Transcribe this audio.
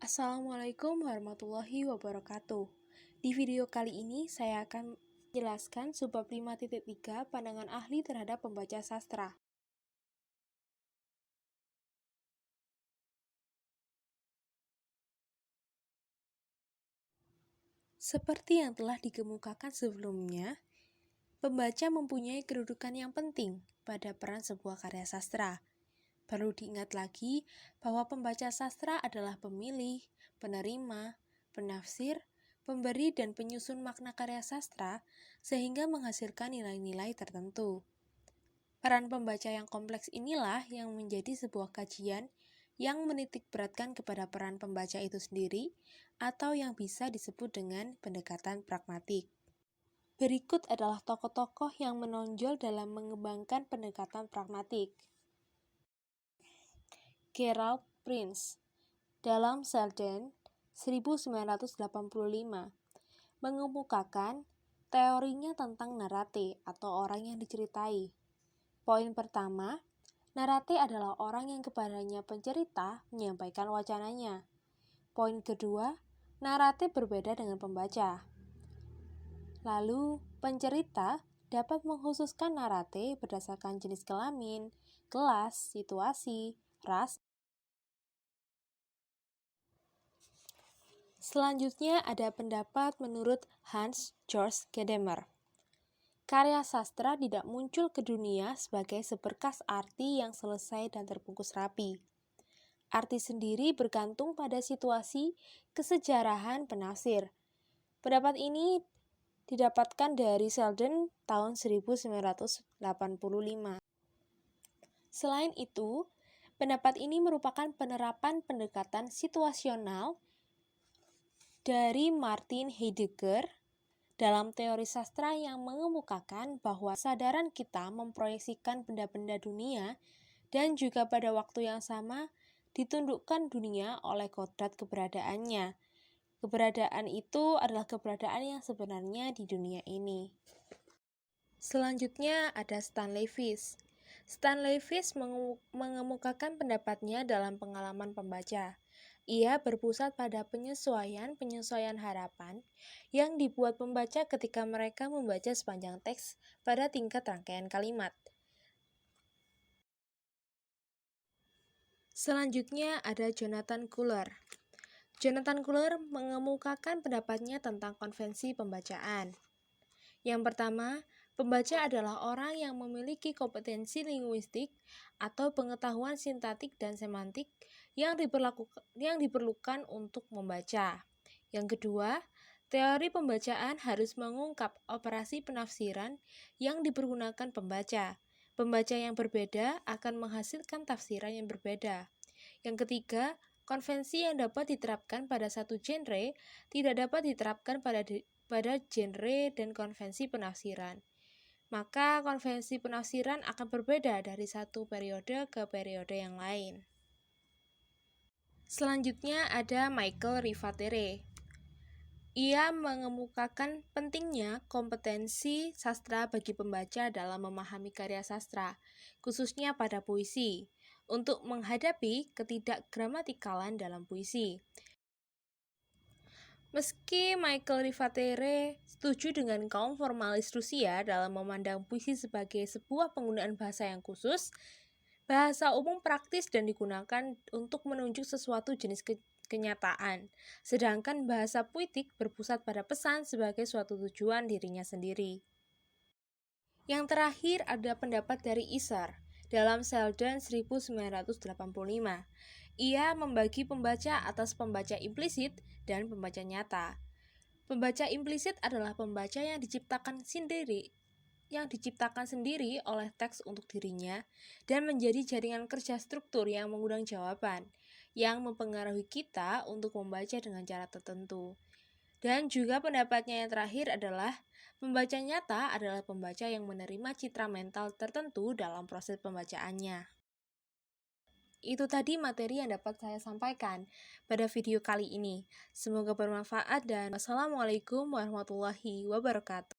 Assalamualaikum warahmatullahi wabarakatuh. Di video kali ini saya akan menjelaskan subbab 5.3 pandangan ahli terhadap pembaca sastra. Seperti yang telah dikemukakan sebelumnya, pembaca mempunyai kedudukan yang penting pada peran sebuah karya sastra. Perlu diingat lagi bahwa pembaca sastra adalah pemilih, penerima, penafsir, pemberi dan penyusun makna karya sastra sehingga menghasilkan nilai-nilai tertentu. Peran pembaca yang kompleks inilah yang menjadi sebuah kajian yang menitikberatkan kepada peran pembaca itu sendiri atau yang bisa disebut dengan pendekatan pragmatik. Berikut adalah tokoh-tokoh yang menonjol dalam mengembangkan pendekatan pragmatik. Gerald Prince dalam Selden 1985 mengemukakan teorinya tentang narate atau orang yang diceritai. Poin pertama, narate adalah orang yang kepadanya pencerita menyampaikan wacananya. Poin kedua, narate berbeda dengan pembaca. Lalu, pencerita dapat mengkhususkan narate berdasarkan jenis kelamin, kelas, situasi, ras. Selanjutnya ada pendapat menurut Hans Georg Gadamer. Karya sastra tidak muncul ke dunia sebagai seberkas arti yang selesai dan terbungkus rapi. Arti sendiri bergantung pada situasi kesejarahan penafsir. Pendapat ini didapatkan dari Selden tahun 1985. Selain itu, pendapat ini merupakan penerapan pendekatan situasional dari Martin Heidegger dalam teori sastra yang mengemukakan bahwa kesadaran kita memproyeksikan benda-benda dunia dan juga pada waktu yang sama ditundukkan dunia oleh kodrat keberadaannya. Keberadaan itu adalah keberadaan yang sebenarnya di dunia ini. Selanjutnya ada Stanley Fish. Stanley Fish mengemukakan pendapatnya dalam pengalaman pembaca. Ia berpusat pada penyesuaian harapan yang dibuat pembaca ketika mereka membaca sepanjang teks pada tingkat rangkaian kalimat. Selanjutnya ada Jonathan Culler. Jonathan Culler mengemukakan pendapatnya tentang konvensi pembacaan. Yang pertama, pembaca adalah orang yang memiliki kompetensi linguistik atau pengetahuan sintaktik dan semantik yang diperlukan untuk membaca. Yang kedua, teori pembacaan harus mengungkap operasi penafsiran yang dipergunakan pembaca. Pembaca yang berbeda akan menghasilkan tafsiran yang berbeda. Yang ketiga, konvensi yang dapat diterapkan pada satu genre tidak dapat diterapkan pada genre dan konvensi penafsiran. Maka konvensi penafsiran akan berbeda dari satu periode ke periode yang lain. Selanjutnya ada Michael Rivatere. Ia mengemukakan pentingnya kompetensi sastra bagi pembaca dalam memahami karya sastra, khususnya pada puisi, untuk menghadapi ketidakgramatikalan dalam puisi. Meski Michael Rivatere setuju dengan kaum formalis Rusia dalam memandang puisi sebagai sebuah penggunaan bahasa yang khusus, bahasa umum praktis dan digunakan untuk menunjuk sesuatu jenis kenyataan, sedangkan bahasa puitik berpusat pada pesan sebagai suatu tujuan dirinya sendiri. Yang terakhir ada pendapat dari Isar dalam Selden 1985. Ia membagi pembaca atas pembaca implisit dan pembaca nyata. Pembaca implisit adalah pembaca yang diciptakan sendiri oleh teks untuk dirinya dan menjadi jaringan kerja struktur yang mengundang jawaban, yang mempengaruhi kita untuk membaca dengan cara tertentu. Dan juga pendapatnya yang terakhir adalah pembaca nyata adalah pembaca yang menerima citra mental tertentu dalam proses pembacaannya. Itu tadi materi yang dapat saya sampaikan pada video kali ini. Semoga bermanfaat dan wassalamualaikum warahmatullahi wabarakatuh.